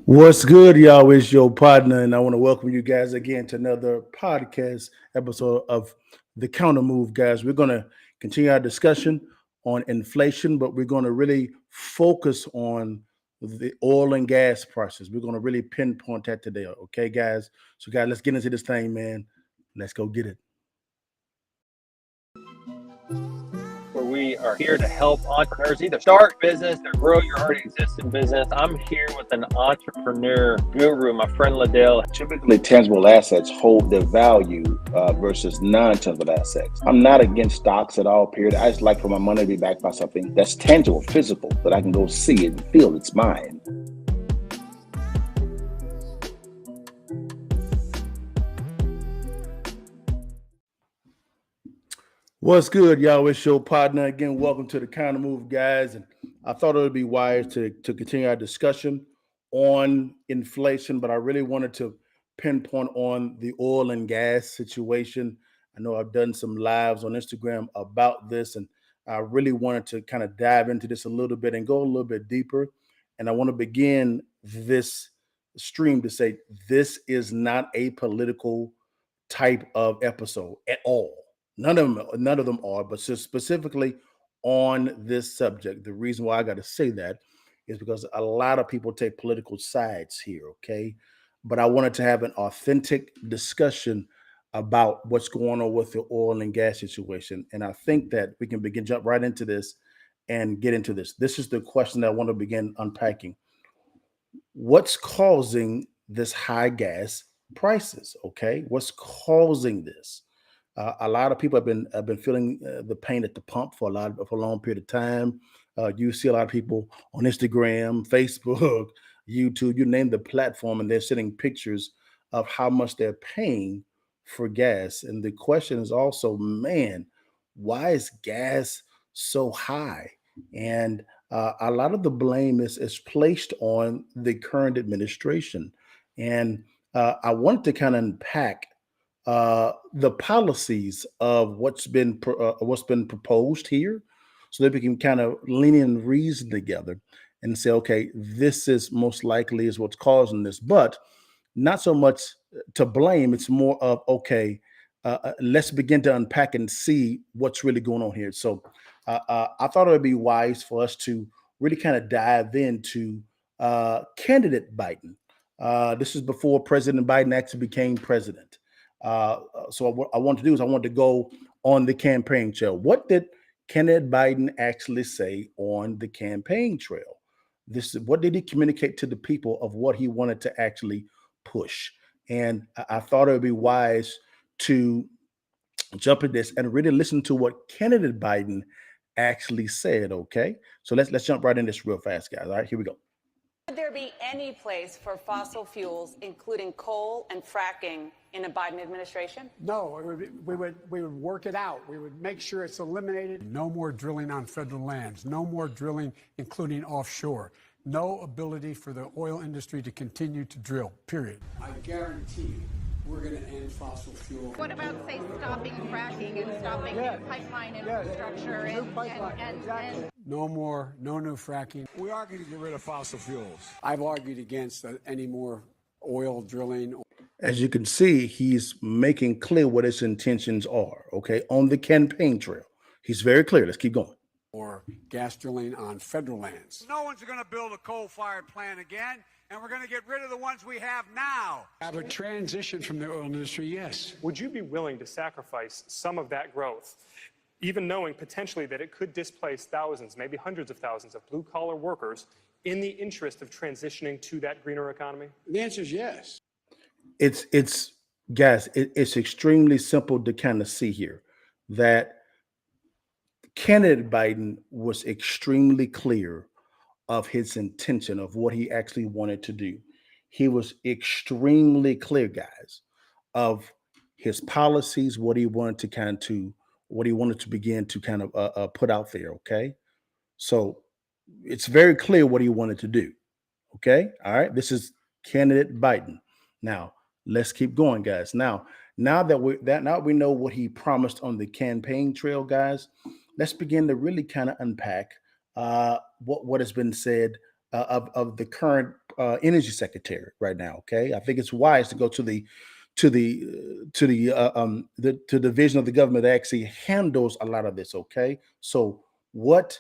What's good, y'all? It's your partner, and I want to welcome you guys again to another podcast episode of the COUNTERMOVE, guys. We're going to continue our discussion on inflation, but we're going to really focus on the oil and gas prices. We're going to really pinpoint that today, okay, guys? So, guys, let's get into this thing, man. Let's go get it. Where we are here to help entrepreneurs either start a business or grow your already existing business. I'm here with an entrepreneur guru, my friend Liddell. Typically, tangible assets hold their value versus non-tangible assets. I'm not against stocks at all, period. I just like for my money to be backed by something that's tangible, physical, that I can go see it and feel it's mine. What's good, y'all? It's your partner again. Welcome to the COUNTERMOVE, guys. And I thought it would be wise to continue our discussion on inflation, but I really wanted to pinpoint on the oil and gas situation. I know I've done some lives on Instagram about this, and I really wanted to kind of dive into this a little bit and go a little bit deeper. And I want to begin this stream to say this is not a political type of episode at all. None of them are, but just specifically on this subject. The reason why I got to say that is because a lot of people take political sides here, okay? But I wanted to have an authentic discussion about what's going on with the oil and gas situation. And I think that we can jump right into this and get into this. This is the question that I want to begin unpacking. What's causing this high gas prices, okay? What's causing this? A lot of people have been feeling the pain at the pump for a long period of time. You see a lot of people on Instagram, Facebook, YouTube, you name the platform, and they're sending pictures of how much they're paying for gas. And the question is also, man, why is gas so high? And a lot of the blame is placed on the current administration. And I wanted to kind of unpack the policies of what's been proposed here, so that we can kind of lean in and reason together and say, okay, this is most likely is what's causing this, but not so much to blame. It's more of, okay, let's begin to unpack and see what's really going on here. So I thought it would be wise for us to really kind of dive into candidate Biden. This is before President Biden actually became president. So what I want to do is I want to go on the campaign trail. What did candidate Biden actually say on the campaign trail? What did he communicate to the people of what he wanted to actually push? And I thought it would be wise to jump in this and really listen to what candidate Biden actually said. Okay, so let's jump right in this real fast, guys. All right, here we go. Would there be any place for fossil fuels, including coal and fracking, in a Biden administration? No, we would work it out. We would make sure it's eliminated. No more drilling on federal lands. No more drilling, including offshore. No ability for the oil industry to continue to drill, period. I guarantee you, we're going to end fossil fuel. What about, say, stopping fracking and stopping new pipeline infrastructure? Exactly. No new fracking. We are going to get rid of fossil fuels. I've argued against any more oil drilling. As you can see, he's making clear what his intentions are, okay, on the campaign trail. He's very clear. Let's keep going. Or gas drilling on federal lands. No one's going to build a coal-fired plant again, and we're going to get rid of the ones we have now. Have a transition from the oil industry, yes. Would you be willing to sacrifice some of that growth, even knowing potentially that it could displace thousands, maybe hundreds of thousands of blue-collar workers in the interest of transitioning to that greener economy? The answer is yes. It's extremely simple to kind of see here that Candidate Biden was extremely clear of his intention of what he actually wanted to do. He was extremely clear, guys, of his policies, what he wanted to what he wanted to begin to kind of put out there. Okay, so it's very clear what he wanted to do. Okay, all right. This is candidate Biden. Now let's keep going, guys. Now that we know what he promised on the campaign trail, guys, let's begin to really kind of unpack what has been said of the current energy secretary right now. Okay, I think it's wise to go to the division of the government that actually handles a lot of this. Okay, so what?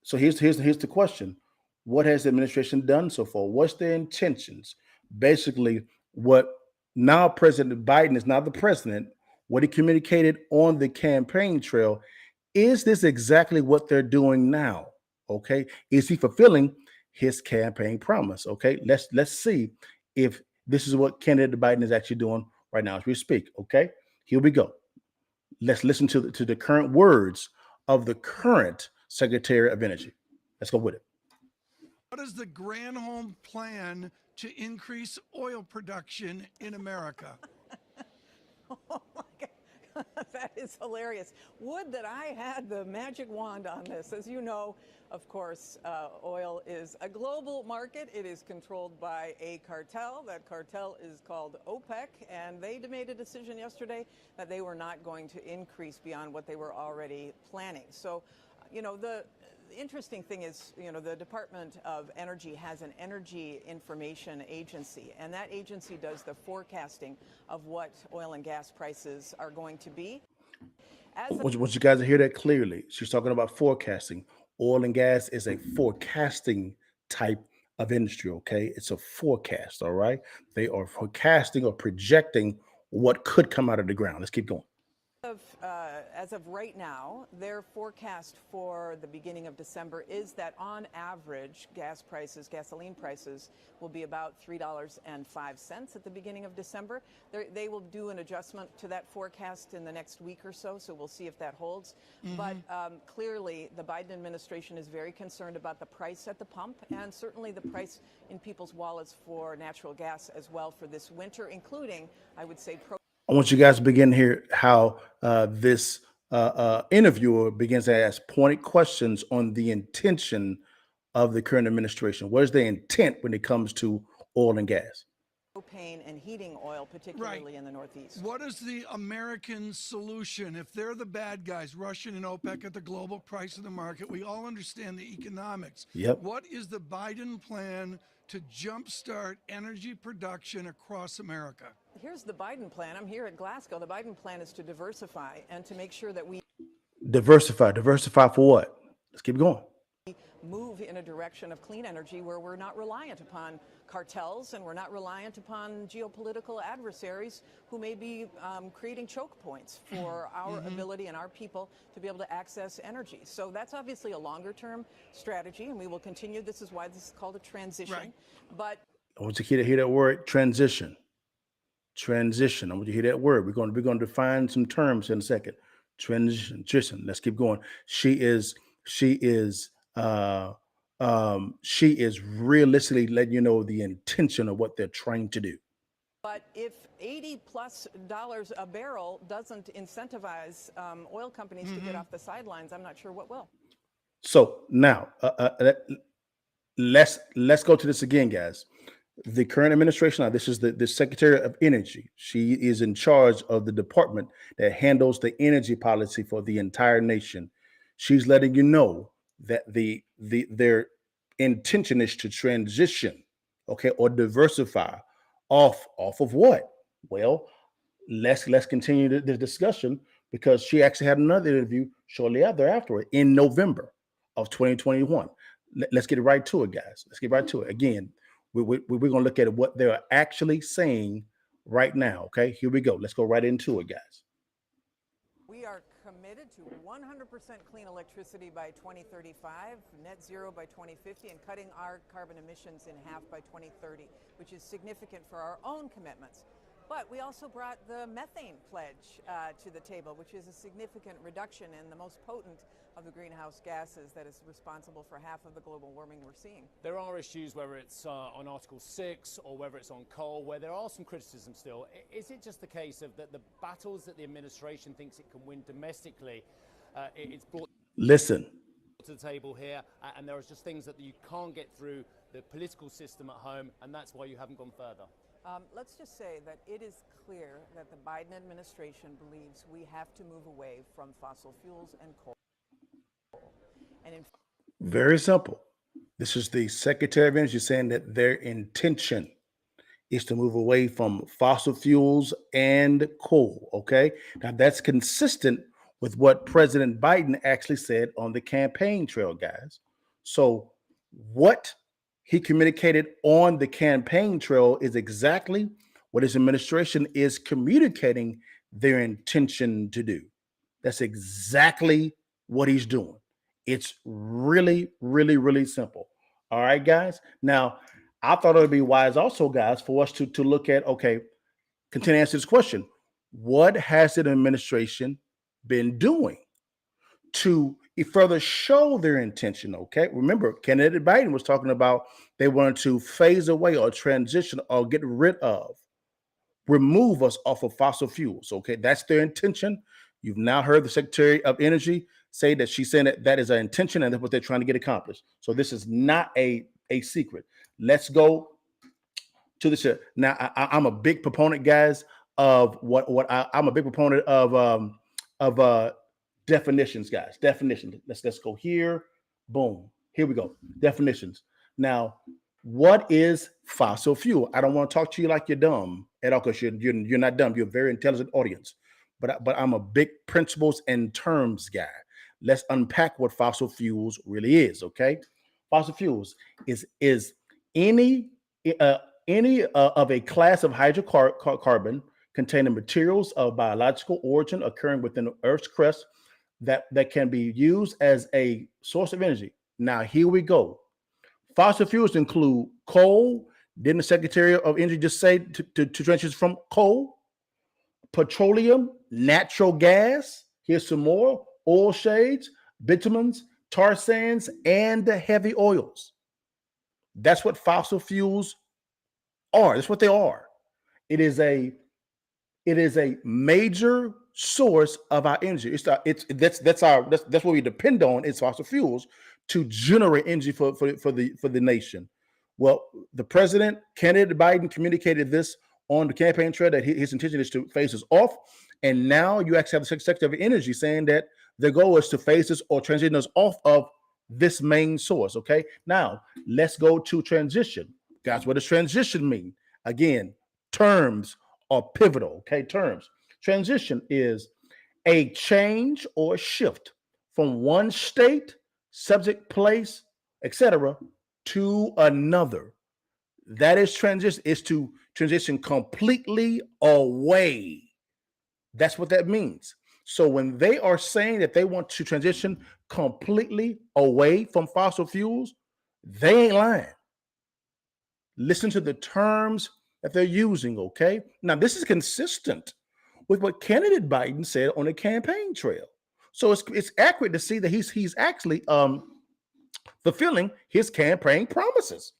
So here's the question: what has the administration done so far? What's their intentions? Basically, what now President Biden is now the president. What he communicated on the campaign trail, is this exactly what they're doing now? Okay, is he fulfilling his campaign promise? Okay, let's see if this is what candidate Biden is actually doing right now as we speak. Okay, here we go. Let's listen to the current words of the current Secretary of Energy. Let's go with it. What is the Granholm plan to increase oil production in America? Oh my God, that is hilarious. Would that I had the magic wand on this. As you know, of course, oil is a global market. It is controlled by a cartel. That cartel is called OPEC, and they made a decision yesterday that they were not going to increase beyond what they were already planning. So, you know, the interesting thing is, you know, the Department of Energy has an energy information agency, and that agency does the forecasting of what oil and gas prices are going to be. I want you guys to hear that clearly. She's talking about forecasting. Oil and gas is a forecasting type of industry, okay? It's a forecast, all right? They are forecasting or projecting what could come out of the ground. Let's keep going. As of right now, their forecast for the beginning of December is that on average, gasoline prices will be about $3.05 at the beginning of December. They will do an adjustment to that forecast in the next week or so, so we'll see if that holds. But clearly, the Biden administration is very concerned about the price at the pump and certainly the price in people's wallets for natural gas as well for this winter, including, I would say, I want you guys to begin to hear how this interviewer begins to ask pointed questions on the intention of the current administration. What is their intent when it comes to oil and gas? Propane and heating oil, particularly in the Northeast. What is the American solution? If they're the bad guys, Russia and OPEC at the global price of the market, we all understand the economics. Yep. What is the Biden plan to jumpstart energy production across America? Here's the Biden plan. I'm here at Glasgow. The Biden plan is to diversify and to make sure that we Diversify for what? Let's keep going. move in a direction of clean energy where we're not reliant upon cartels and we're not reliant upon geopolitical adversaries who may be creating choke points for our ability and our people to be able to access energy. So that's obviously a longer term strategy, and we will continue. This is why this is called a transition. Right. But I want you to hear that word, transition. Transition. I want you to hear that word. We're going to define some terms in a second. Transition. Let's keep going. She is realistically letting you know the intention of what they're trying to do. But if $80+ a barrel doesn't incentivize oil companies to get off the sidelines, I'm not sure what will. So now let's go to this again, guys. The current administration, now this is the Secretary of Energy. She is in charge of the department that handles the energy policy for the entire nation. She's letting you know that their intention is to transition, okay, or diversify off of what? Well, let's continue the discussion, because she actually had another interview shortly afterward in November of 2021. Let's get right to it, guys. Let's get right to it. Again, we're going to look at what they're actually saying right now. Okay, here we go. Let's go right into it, guys. We are committed to 100% clean electricity by 2035, net zero by 2050, and cutting our carbon emissions in half by 2030, which is significant for our own commitments. But we also brought the methane pledge to the table, which is a significant reduction in the most potent of the greenhouse gases that is responsible for half of the global warming we're seeing. There are issues, whether it's on Article 6 or whether it's on coal, where there are some criticisms still. Is it just the case of that the battles that the administration thinks it can win domestically, it's brought Listen. to the table here, and there are just things that you can't get through the political system at home, and that's why you haven't gone further? Let's just say that it is clear that the Biden administration believes we have to move away from fossil fuels and coal. And Very simple. This is the Secretary of Energy saying that their intention is to move away from fossil fuels and coal. Okay. Now that's consistent with what President Biden actually said on the campaign trail, guys. So what he communicated on the campaign trail is exactly what his administration is communicating their intention to do. That's exactly what he's doing. It's really, really, really simple. All right, guys. Now, I thought it would be wise also, guys, for us to look at, okay, continue to answer this question. What has the administration been doing to further show their intention? Okay. Remember, candidate Biden was talking about they wanted to phase away or transition or get rid of, remove us off of fossil fuels. Okay. That's their intention. You've now heard the Secretary of Energy say that she's saying that that is an intention and that's what they're trying to get accomplished. So this is not a secret. Let's go to the show. Now, I'm a big proponent, guys, of I'm a big proponent of definitions, guys. Definitions. Let's go here. Boom. Here we go. Definitions. Now, what is fossil fuel? I don't want to talk to you like you're dumb at all, because you're not dumb. You're a very intelligent audience. But I'm a big principles and terms guy. Let's unpack what fossil fuels really is. Okay, fossil fuels is any of a class of hydrocarbon containing materials of biological origin occurring within the Earth's crust that can be used as a source of energy. Now, here we go. Fossil fuels include coal. Didn't the Secretary of Energy just say to transition from coal? Petroleum, natural gas, here's some more, oil shades, bitumens, tar sands, and the heavy oils. That's what fossil fuels are. That's what they are. It is a major source of our energy. That's what we depend on is fossil fuels to generate energy for the nation. Well, the president, candidate Biden, communicated this on the campaign trail that his intention is to phase us off. And now you actually have the Secretary of Energy saying that the goal is to phase us or transition us off of this main source. Okay. Now let's go to transition. Guys, what does transition mean? Again, terms are pivotal. Okay. Terms. Transition is a change or shift from one state, subject, place, etc., to another. That is transition, is to transition completely away. That's what that means. So when they are saying that they want to transition completely away from fossil fuels, they ain't lying. Listen to the terms that they're using, okay? Now, this is consistent with what candidate Biden said on the campaign trail. So it's accurate to see that he's actually fulfilling his campaign promises.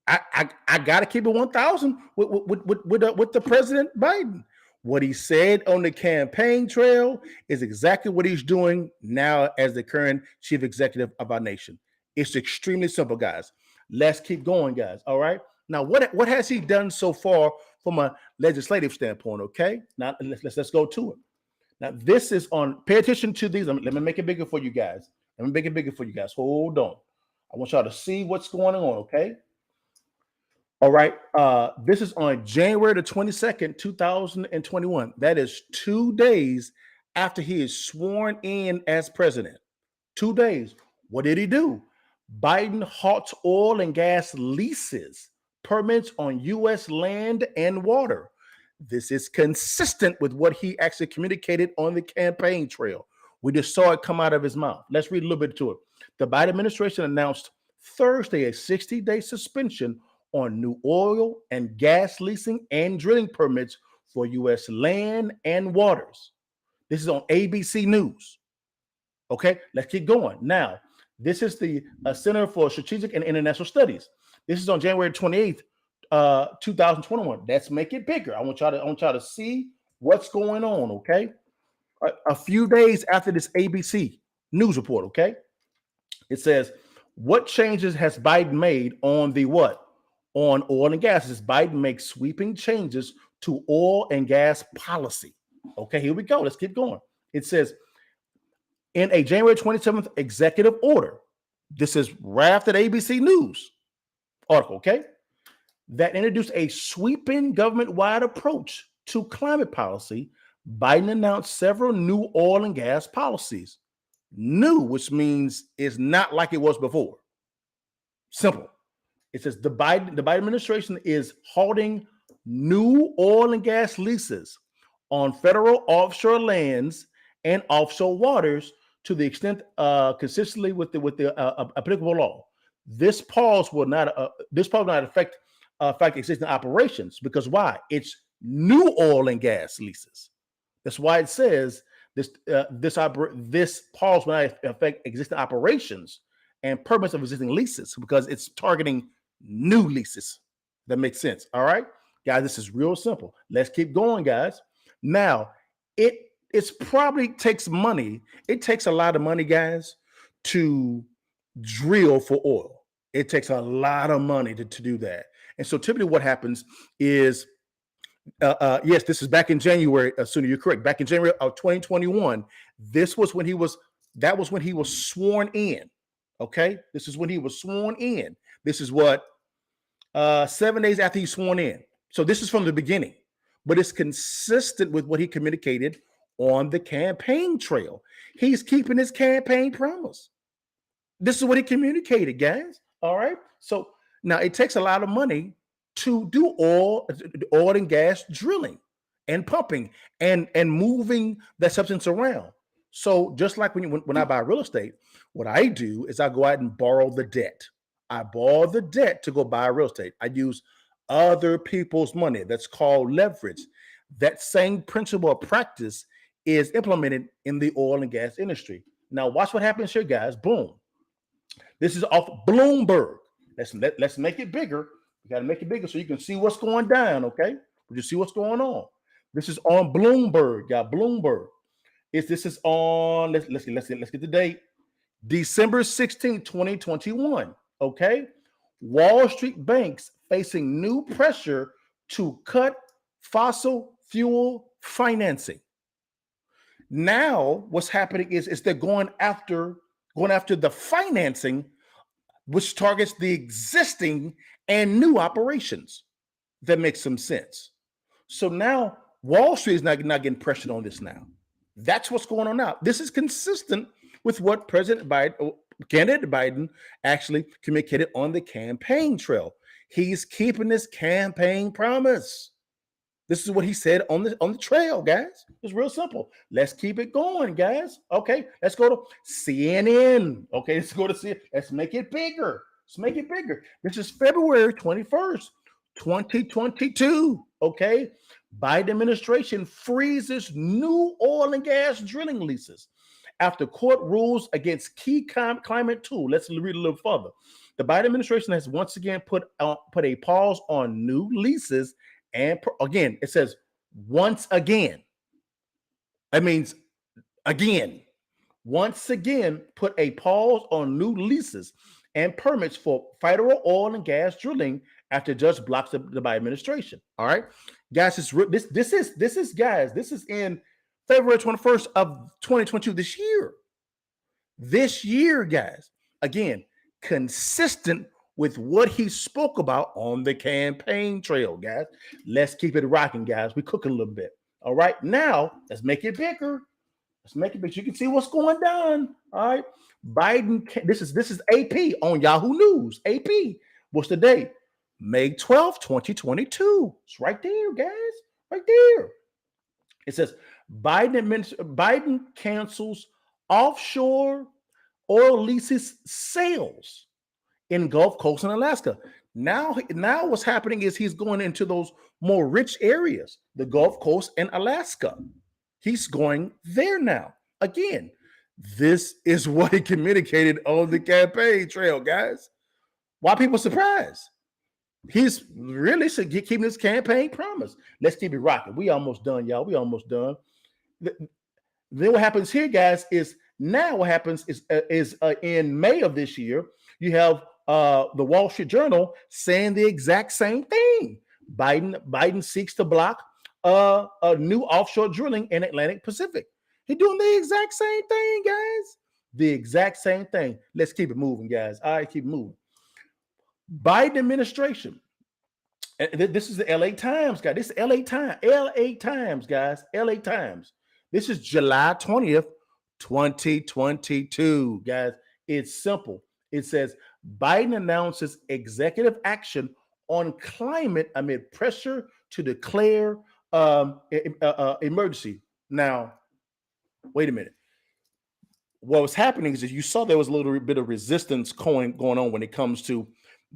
I got to keep it 1,000 with the President Biden. What he said on the campaign trail is exactly what he's doing now as the current chief executive of our nation. It's extremely simple, guys. Let's keep going, guys. All right. Now, what has he done so far from a legislative standpoint? Okay. Now let's go to it. Now, this is on. Pay attention to these. Let me make it bigger for you guys. Let me make it bigger for you guys. Hold on. I want y'all to see what's going on. Okay. All right. This is on January the 22nd, 2021. That is 2 days after he is sworn in as president. 2 days. What did he do? Biden halts oil and gas leases, permits on U.S. land and water. This is consistent with what he actually communicated on the campaign trail. We just saw it come out of his mouth. Let's read a little bit to it. The Biden administration announced Thursday a 60-day suspension on new oil and gas leasing and drilling permits for U.S. land and waters. This is on ABC News. Okay, let's keep going. Now, this is the Center for Strategic and International Studies. This is on January 28th, 2021. Let's make it bigger. I want y'all to see what's going on. Okay, a few days after this ABC News report. Okay, it says, what changes has Biden made on the what? On oil and gas. It says Biden makes sweeping changes to oil and gas policy. Okay, here we go. Let's keep going. It says, in a January 27th executive order, this is right after the ABC News article, okay, that introduced a sweeping government-wide approach to climate policy, Biden announced several new oil and gas policies. New, which means it's not like it was before. Simple. It says the Biden administration is halting new oil and gas leases on federal offshore lands and offshore waters to the extent consistently with the applicable law. This pause will not affect existing operations, because why? It's new oil and gas leases. That's why it says this pause will not affect existing operations and permits of existing leases, because it's targeting new leases. That makes sense. All right, guys, this is real simple. Let's keep going, guys. Now, it's probably takes money. It takes a lot of money, guys, to drill for oil. It takes a lot of money to do that. And so typically what happens is, yes, this is back in January. Sooner, you're correct. Back in January of 2021, that was when he was sworn in. Okay, this is when he was sworn in. This is what 7 days after he's sworn in. So this is from the beginning, but it's consistent with what he communicated on the campaign trail. He's keeping his campaign promise. This is what he communicated, guys. All right. So now it takes a lot of money to do oil and gas drilling and pumping and moving that substance around. So just like when I buy real estate, what I do is I go out and borrow the debt. I borrow the debt to go buy real estate. I use other people's money. That's called leverage. That same principle of practice is implemented in the oil and gas industry. Now watch what happens here, guys. Boom. This is off Bloomberg. Let's make it bigger. We got to make it bigger so you can see what's going down, okay? You see what's going on. This is on Bloomberg. Got Bloomberg. This is on, let's get the date. December 16, 2021. Okay. Wall Street banks facing new pressure to cut fossil fuel financing. Now, what's happening is they're going after the financing, which targets the existing and new operations. That makes some sense. So now Wall Street is not getting pressured on this now. That's what's going on now. This is consistent with what candidate Biden actually communicated on the campaign trail. He's keeping his campaign promise. This is what he said on the trail, guys. It's real simple. Let's keep it going, guys. Okay, let's go to CNN. Okay, let's go to CNN. Let's make it bigger. Let's make it bigger. This is February 21st, 2022. Okay, Biden administration freezes new oil and gas drilling leases after court rules against key climate tool. Let's read a little further. The Biden administration has once again put a pause on new leases. And again, it says once again. That means again. Once again, put a pause on new leases and permits for federal oil and gas drilling after judge blocks the Biden administration. All right, guys, this is in February 21st of 2022. This year, guys. Again, consistent with what he spoke about on the campaign trail, guys. Let's keep it rocking, guys. We're cooking a little bit. All right, now let's make it bigger. Let's make it bigger. You can see what's going down. All right, Biden. This is AP on Yahoo News. AP. What's the date? May 12th, 2022. It's right there, guys. Right there. It says Biden cancels offshore oil leases sales in Gulf Coast and Alaska. Now what's happening is he's going into those more rich areas, the Gulf Coast and Alaska. He's going there now. Again, this is what he communicated on the campaign trail, guys. Why people surprised? He's really keeping his campaign promise. Let's keep it rocking. We almost done, y'all. We almost done. Then what happens here, guys, is now what happens is in May of this year, you have the Wall Street Journal saying the exact same thing. Biden seeks to block a new offshore drilling in Atlantic Pacific. He's doing the exact same thing, guys. The exact same thing. Let's keep it moving, guys. All right, keep it moving. Biden administration. This is the LA Times, guys. This is LA Times, guys. LA Times. This is July 20th, 2022, guys. It's simple. It says Biden announces executive action on climate amid pressure to declare emergency. Now, wait a minute. What was happening is that you saw there was a little bit of resistance going on when it comes to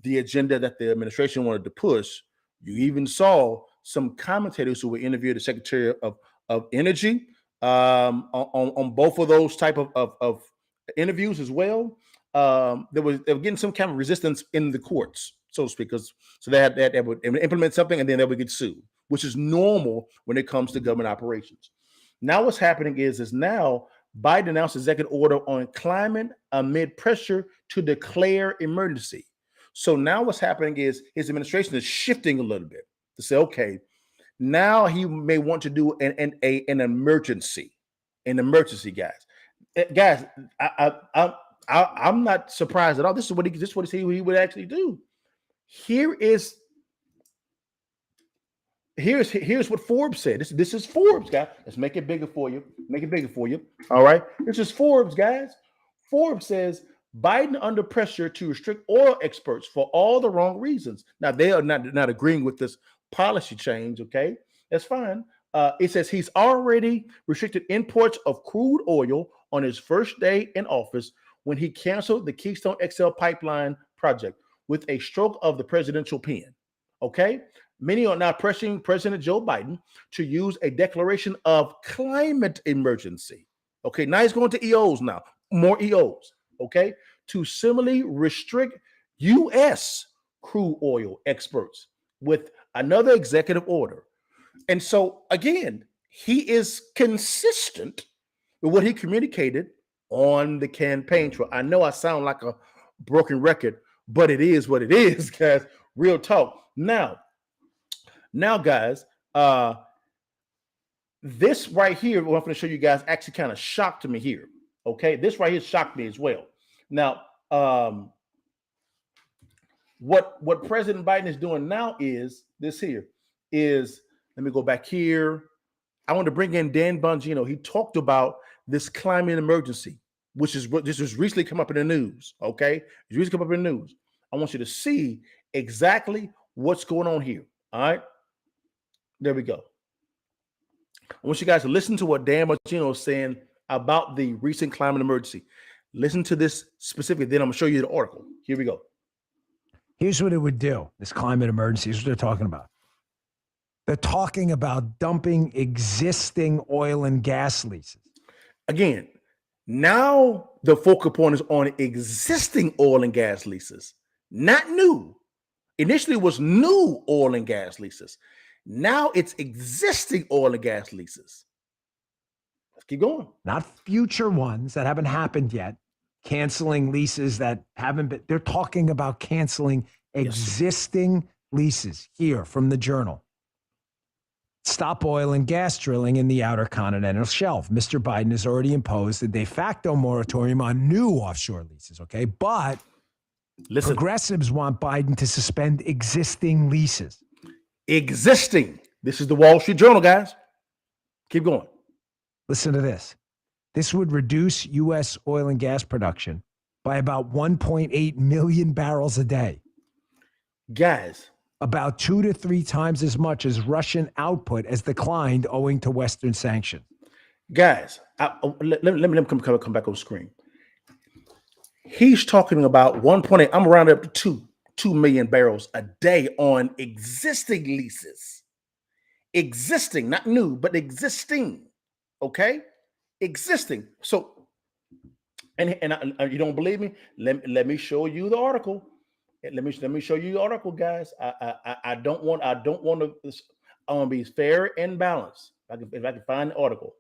the agenda that the administration wanted to push. You even saw some commentators who were interviewed the Secretary of Energy on both of those type of interviews as well. They were getting some kind of resistance in the courts, so to speak, so they would implement something and then they would get sued, which is normal when it comes to government operations. Now what's happening is now Biden announced executive order on climate amid pressure to declare emergency. So now what's happening is his administration is shifting a little bit to say, okay, now he may want to do an emergency, guys. Guys, I'm not surprised at all. This is what he would actually do. Here's what Forbes said. This is Forbes, guys. Let's make it bigger for you. All right. This is Forbes, guys. Forbes says Biden under pressure to restrict oil exports for all the wrong reasons. Now they are not agreeing with this policy change. Okay, that's fine. It says he's already restricted imports of crude oil on his first day in office when he canceled the Keystone XL pipeline project with a stroke of the presidential pen. Okay. Many are now pressuring President Joe Biden to use a declaration of climate emergency. Okay, now he's going to EOs now, more EOs, okay, to similarly restrict U.S. crude oil exports with another executive order. And so, again, he is consistent with what he communicated on the campaign trail. I know I sound like a broken record, but it is what it is, guys. Real talk. Now, guys, this right here, what I'm going to show you guys actually kind of shocked me here. Okay, this right here shocked me as well. Now, what President Biden is doing now is this here is, let me go back here. I want to bring in Dan Bongino. He talked about this climate emergency, which is what this has recently come up in the news. Okay, it's recently come up in the news. I want you to see exactly what's going on here. All right. There we go. I want you guys to listen to what Dan Bongino is saying about the recent climate emergency. Listen to this specifically, then I'm going to show you the article. Here we go. Here's what it would do, this climate emergency. Here's what they're talking about. They're talking about dumping existing oil and gas leases. Again, now the focal point is on existing oil and gas leases, not new. Initially, it was new oil and gas leases. Now it's existing oil and gas leases. Let's keep going. Not future ones that haven't happened yet. Canceling leases that haven't been. They're talking about canceling existing leases here from the Journal. Stop oil and gas drilling in the outer continental shelf. Mr. Biden has already imposed a de facto moratorium on new offshore leases. Okay, but listen, progressives want Biden to suspend existing leases. Existing. This is the Wall Street Journal, guys. Keep going. Listen to this. This would reduce U.S. oil and gas production by about 1.8 million barrels a day. Guys. About 2 to 3 times as much as Russian output has declined owing to Western sanctions. Guys, let me come back on screen. He's talking about 1.8. I'm rounding up to 2 million barrels a day on existing leases. Existing, not new, but existing. Okay? Existing. So, and you don't believe me? Let me show you the article. Let me show you the article, guys. I don't want to. I want to be fair and balanced. If I can find the article.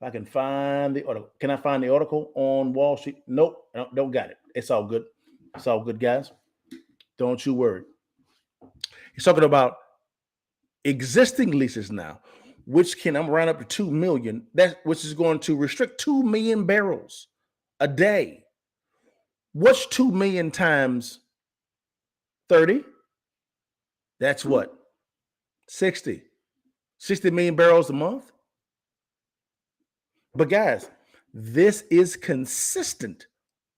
If I can find the article. Can I find the article on Wall Street? Nope, don't got it. It's all good. It's all good, guys. Don't you worry. He's talking about existing leases now, which can run up to 2 million. Which is going to restrict 2 million barrels a day. What's 2 million times 30? That's what? 60 million barrels a month. But guys, this is consistent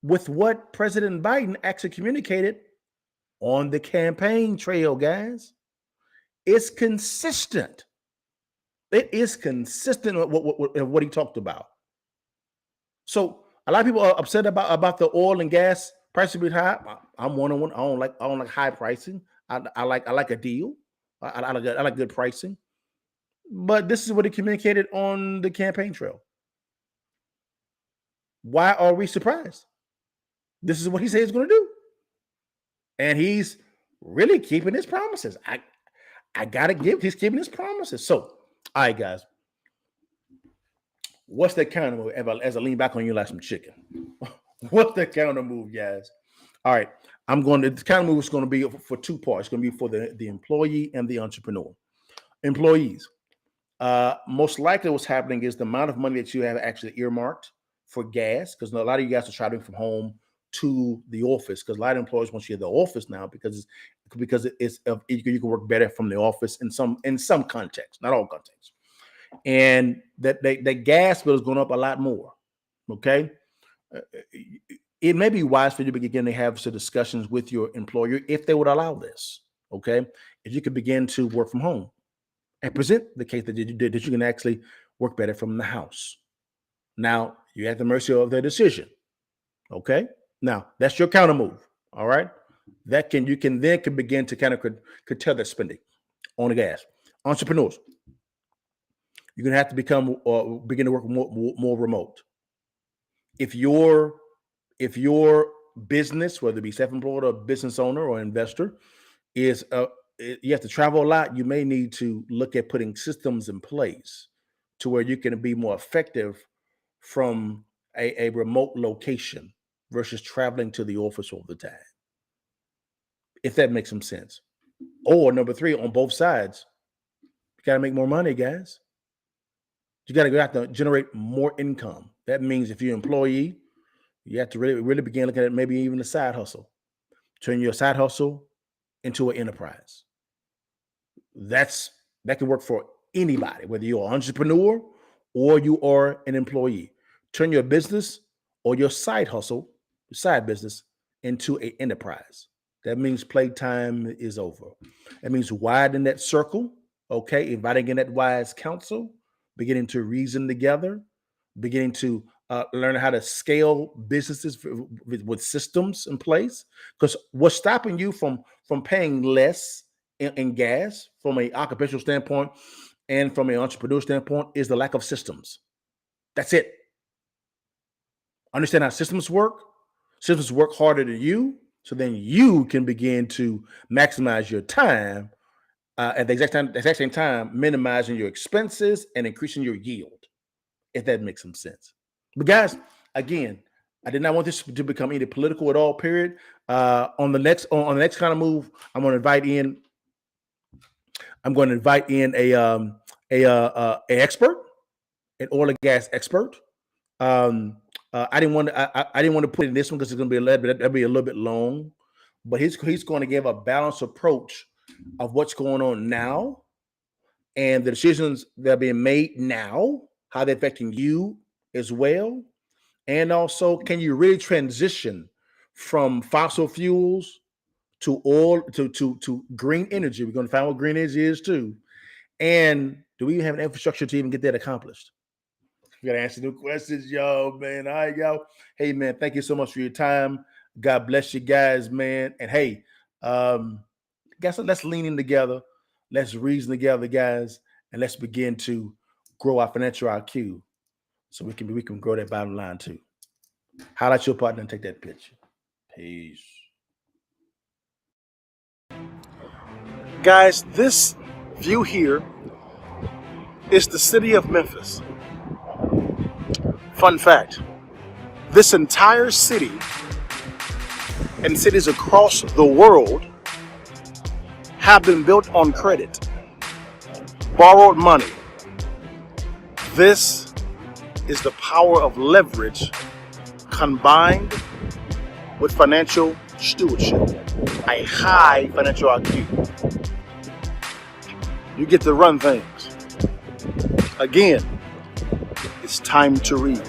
with what President Biden actually communicated on the campaign trail, guys. It's consistent. It is consistent with what he talked about. So a lot of people are upset about the oil and gas prices being high. I'm one on one. I don't like high pricing. I like a deal. I like good pricing. But this is what he communicated on the campaign trail. Why are we surprised? This is what he said he's going to do. And he's really keeping his promises. I got to give, he's keeping his promises. So, all right, guys. What's the counter move? As I lean back on you like some chicken. What's the counter move, guys? All right. The counter move is going to be for two parts. It's going to be for the employee and the entrepreneur. Employees. Most likely what's happening is the amount of money that you have actually earmarked for gas, because a lot of you guys are traveling from home to the office, because a lot of employers want you at the office now because you can work better from the office in some contexts, not all contexts. And that gas bill is going up a lot more. Okay. It may be wise for you to begin to have some discussions with your employer if they would allow this. Okay. If you could begin to work from home and present the case that you can actually work better from the house. Now you're at the mercy of their decision. Okay. Now that's your counter move. All right. You can begin to kind of curtail that spending on the gas. Entrepreneurs, you're going to have to begin to work more remote. If your business, whether it be self-employed or business owner or investor, is you have to travel a lot, you may need to look at putting systems in place to where you can be more effective from a remote location versus traveling to the office all the time. If that makes some sense. Or number three, on both sides, you got to make more money, guys. You got to go out to generate more income. That means if you're an employee, you have to really begin looking at maybe even a side hustle. Turn your side hustle into an enterprise. That can work for anybody, whether you're an entrepreneur or you are an employee. Turn your business or your side hustle, your side business, into an enterprise. That means playtime is over. That means widen that circle, okay? Inviting in that wise counsel, beginning to reason together, beginning to learn how to scale businesses with systems in place. Because what's stopping you from paying less in gas from an occupational standpoint and from an entrepreneur standpoint is the lack of systems. That's it. Understand how systems work. Systems work harder than you, so then you can begin to maximize your time at the exact same time, minimizing your expenses and increasing your yield, if that makes some sense. But guys, again, I did not want this to become either political at all. Period. On the next kind of move, I'm going to invite in a expert, an oil and gas expert. I didn't want to put in this one because it's going to be a little bit long, but he's going to give a balanced approach of what's going on now and the decisions that are being made now, how they're affecting you as well. And also, can you really transition from fossil fuels to oil to green energy? We're going to find what green energy is too. And do we even have an infrastructure to even get that accomplished? We got to answer new questions, y'all, man. All right, y'all. Hey, man, thank you so much for your time. God bless you guys, man. And hey, Guess what? Let's lean in together. Let's reason together, guys, and let's begin to grow our financial IQ so we can grow that bottom line too. Highlight your partner and take that picture. Peace. Guys, this view here is the city of Memphis. Fun fact, this entire city and cities across the world have been built on credit, borrowed money. This is the power of leverage combined with financial stewardship, a high financial IQ. You get to run things. Again, it's time to read.